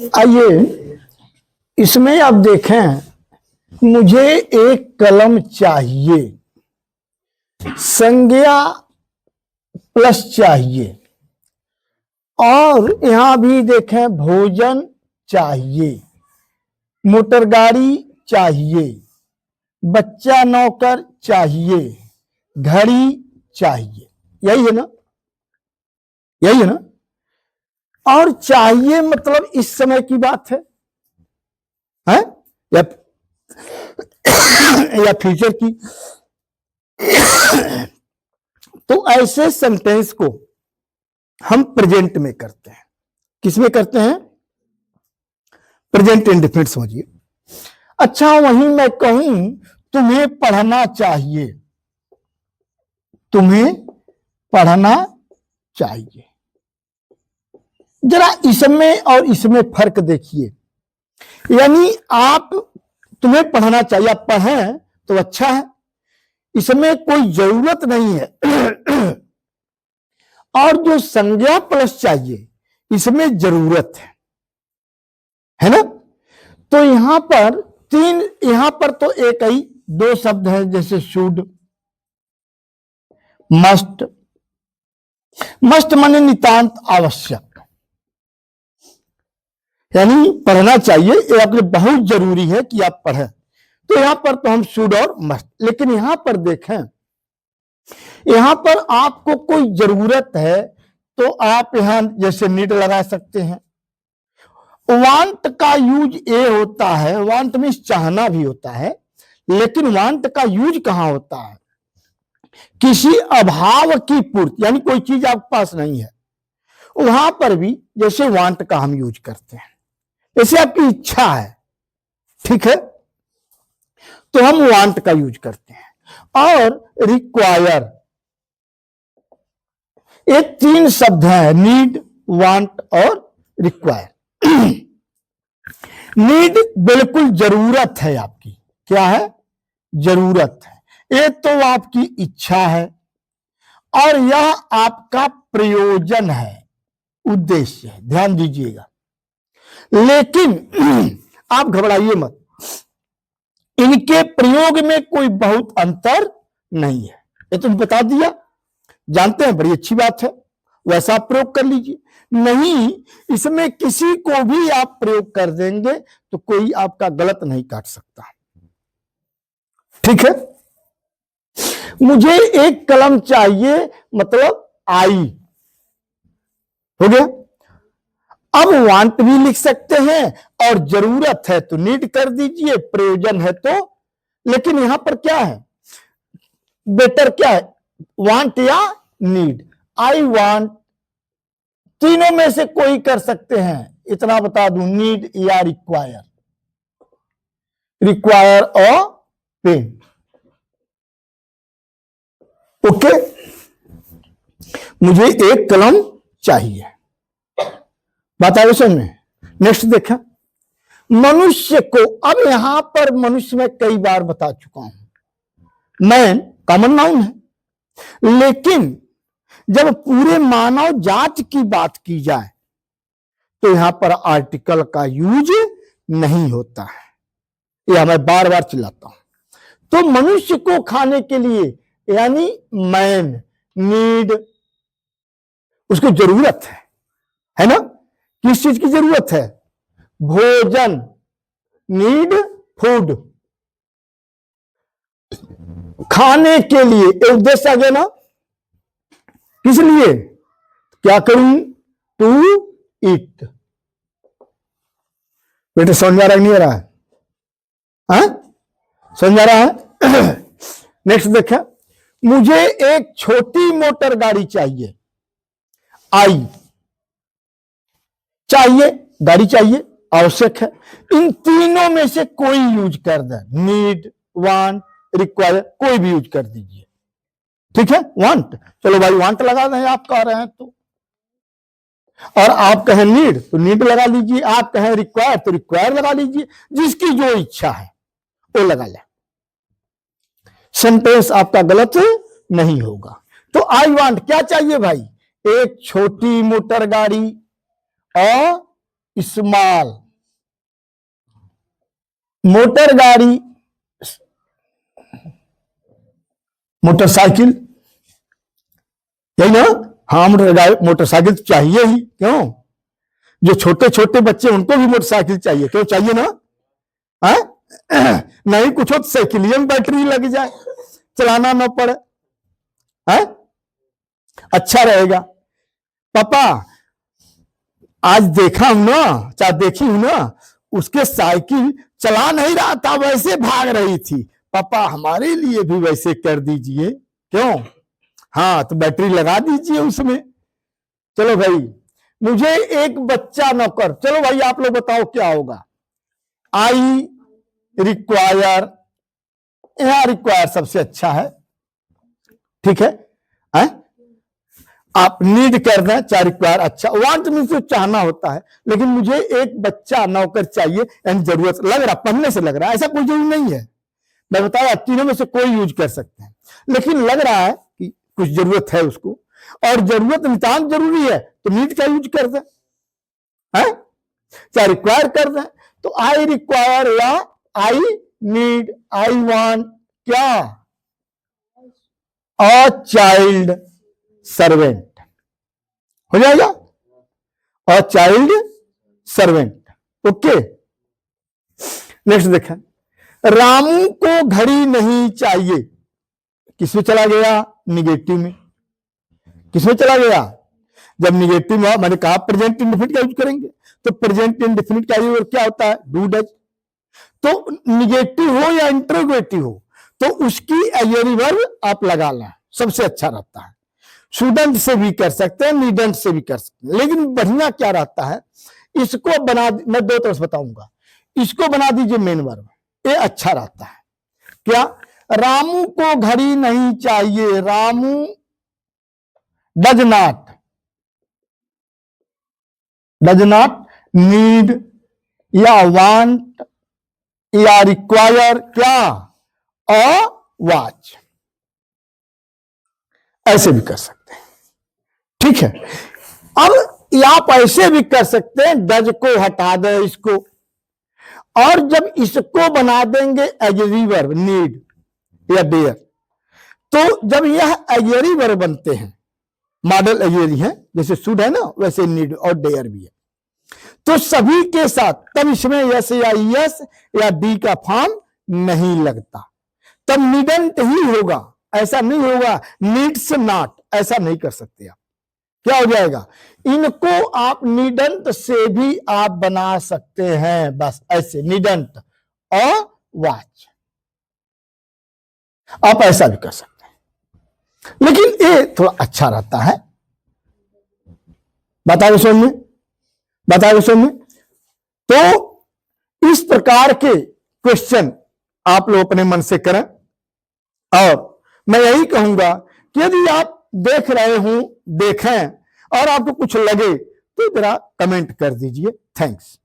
आइए इसमें आप देखें, मुझे एक कलम चाहिए, संज्ञा प्लस चाहिए, और यहां भी देखें भोजन चाहिए, मोटर गाड़ी चाहिए, बच्चा नौकर चाहिए, घड़ी चाहिए। यही है ना, यही है ना। और चाहिए मतलब इस समय की बात है या या फ्यूचर की। तो ऐसे सेंटेंस को हम प्रेजेंट में करते हैं। किसमें करते हैं? प्रेजेंट इंडेफिनिट समझिए। अच्छा, वहीं मैं कहूं तुम्हें पढ़ना चाहिए, तुम्हें पढ़ना चाहिए। जरा इसमें और इसमें फर्क देखिए। यानी आप तुम्हें पढ़ना चाहिए, आप पढ़ें तो अच्छा है, इसमें कोई जरूरत नहीं है। और जो संज्ञा प्लस चाहिए इसमें जरूरत है ना। तो यहां पर तीन, यहां पर तो एक ही दो शब्द है, जैसे शुड, मस्ट। मस्ट माने नितांत आवश्यक, यानी पढ़ना चाहिए, ये आपके बहुत जरूरी है कि आप पढ़ें। तो यहां पर तो हम शुड और मस्ट। लेकिन यहां पर देखें, यहां पर आपको कोई जरूरत है तो आप यहां जैसे नीड लगा सकते हैं। वांट का यूज ए होता है, वांट मीन्स चाहना भी होता है, लेकिन वांट का यूज कहां होता है? किसी अभाव की पूर्ति, यानी कोई चीज आपके पास नहीं है, वहां पर भी जैसे वांट का हम यूज करते हैं। जैसे आपकी इच्छा है, ठीक है, तो हम वांट का यूज करते हैं। और रिक्वायर, ये तीन शब्द हैं, नीड, वांट और रिक्वायर। नीड बिल्कुल जरूरत है आपकी, क्या है? जरूरत है। ये तो आपकी इच्छा है, और यह आपका प्रयोजन है, उद्देश्य है, ध्यान दीजिएगा। लेकिन आप घबराइए मत, इनके प्रयोग में कोई बहुत अंतर नहीं है, ये तो बता दिया, जानते हैं, बड़ी अच्छी बात है, वैसा आप प्रयोग कर लीजिए। नहीं, इसमें किसी को भी आप प्रयोग कर देंगे तो कोई आपका गलत नहीं काट सकता, ठीक है। मुझे एक कलम चाहिए मतलब आई, हो गया। अब वांट भी लिख सकते हैं, और जरूरत है तो नीड कर दीजिए, प्रयोजन है तो। लेकिन यहां पर क्या है, बेटर क्या है, वांट या नीड? आई वांट, तीनों में से कोई कर सकते हैं, इतना बता दूं, नीड या रिक्वायर। रिक्वायर और पेन, ओके। मुझे एक कलम चाहिए, बात आगे समझ में। नेक्स्ट देखा, मनुष्य को। अब यहां पर मनुष्य में कई बार बता चुका हूं, मैन कॉमन नाउन है, लेकिन जब पूरे मानव जाति की बात की जाए तो यहां पर आर्टिकल का यूज नहीं होता है, यह मैं बार बार चिल्लाता हूं। तो मनुष्य को खाने के लिए, यानी मैन, नीड, उसको जरूरत है ना। किस चीज की जरूरत है? भोजन, नीड फूड, खाने के लिए। उद्देश्य आ गया ना, किस लिए? क्या करूं? To eat. बेटे समझ आ रहा है नहीं आ रहा है? समझ आ रहा है? नेक्स्ट देखा, मुझे एक छोटी मोटर गाड़ी चाहिए, आई चाहिए, गाड़ी चाहिए, आवश्यक है। इन तीनों में से कोई यूज कर दे, नीड, वांट, रिक्वायर, कोई भी यूज कर दीजिए, ठीक है। वांट, चलो भाई वांट लगा दें, आप कह रहे हैं तो। और आप कहें नीड तो नीड लगा लीजिए, आप कहें रिक्वायर तो रिक्वायर लगा लीजिए, जिसकी जो इच्छा है वो लगा ले, सेंटेंस आपका गलत नहीं होगा। तो आई वांट, क्या चाहिए भाई? एक छोटी मोटर गाड़ी, और स्मॉल, मोटर गाड़ी, मोटरसाइकिल, यही ना? हाँ, मोटरसाइकिल चाहिए ही, क्यों? जो छोटे छोटे बच्चे उनको भी मोटरसाइकिल चाहिए, क्यों चाहिए ना? नहीं कुछ हो साइकिलिया में बैटरी लग जाए, चलाना ना पड़े, है? अच्छा रहेगा। पापा आज देखा हूं ना, चाहे देखी हूं ना, उसके साइकिल चला नहीं रहा था, वैसे भाग रही थी। पापा हमारे लिए भी वैसे कर दीजिए, क्यों? हाँ तो बैटरी लगा दीजिए उसमें। चलो भाई, मुझे एक बच्चा नौकर, चलो भाई आप लोग बताओ क्या होगा? आई रिक्वायर, यहां रिक्वायर सबसे अच्छा है, ठीक है? आप नीड कर दें, चाहे रिक्वायर अच्छा, वांट मीन से चाहना होता है, लेकिन मुझे एक बच्चा नौकर चाहिए, यानी जरूरत लग रहा, पढ़ने से लग रहा है, ऐसा कोई जरूरी नहीं है। मैं बताया तीनों में से कोई यूज कर सकते हैं, लेकिन लग रहा है कि कुछ जरूरत है उसको, और जरूरत नितांत जरूरी है, तो नीड का यूज कर दें, चाहे रिक्वायर कर दें। तो आई रिक्वायर या आई नीड, आई वांट क्या? अ चाइल्ड सर्वेंट हो जाएगा, a child servant. Okay, next देखें, रामू को घड़ी नहीं चाहिए, किसमें चला गया? निगेटिव में। किसमें चला गया? जब निगेटिव में मैंने कहा प्रेजेंट इंडेफिनिट का यूज करेंगे, तो प्रेजेंट इंडेफिनिट का यूज क्या होता है? Do does. तो निगेटिव हो या इंटरोगेटिव हो, तो उसकी ऑक्सिलरी वर्ब आप लगा लें, सबसे अच्छा रहता है। शुडंट से भी कर सकते हैं, नीडंट से भी कर सकते हैं, लेकिन बढ़िया क्या रहता है, इसको बना, मैं दो तरह से बताऊंगा, इसको बना दीजिए मेन वर्ब, ये अच्छा रहता है। क्या? रामू को घड़ी नहीं चाहिए, रामू डज नॉट नीड या वांट या रिक्वायर क्या? A watch. ऐसे भी कर सकते हैं, ठीक है? अब आप ऐसे भी कर सकते हैं, डज को हटा दे इसको, और जब इसको बना देंगे ऑक्सिलरी वर्ब नीड या डेयर, तो जब यह ऑक्सिलरी वर्ब बनते हैं, मॉडल ऑक्सिलरी है, जैसे शुड है ना, वैसे नीड और डेयर भी है, तो सभी के साथ तब इसमें यस या यस या डी का फॉर्म नहीं लगता, तब नीडंट ही होगा, ऐसा नहीं होगा नीड्स नॉट, ऐसा नहीं कर सकते आप। क्या हो जाएगा? इनको आप नीडंट से भी आप बना सकते हैं, बस ऐसे नीडंट और वॉच, आप ऐसा भी कर सकते हैं, लेकिन ये थोड़ा अच्छा रहता है। बताओ समझ में, बताओ समझ में। तो इस प्रकार के क्वेश्चन आप लोग अपने मन से करें, और मैं यही कहूंगा कि यदि आप देख रहे हो, देखें और आपको कुछ लगे तो जरा कमेंट कर दीजिए। थैंक्स।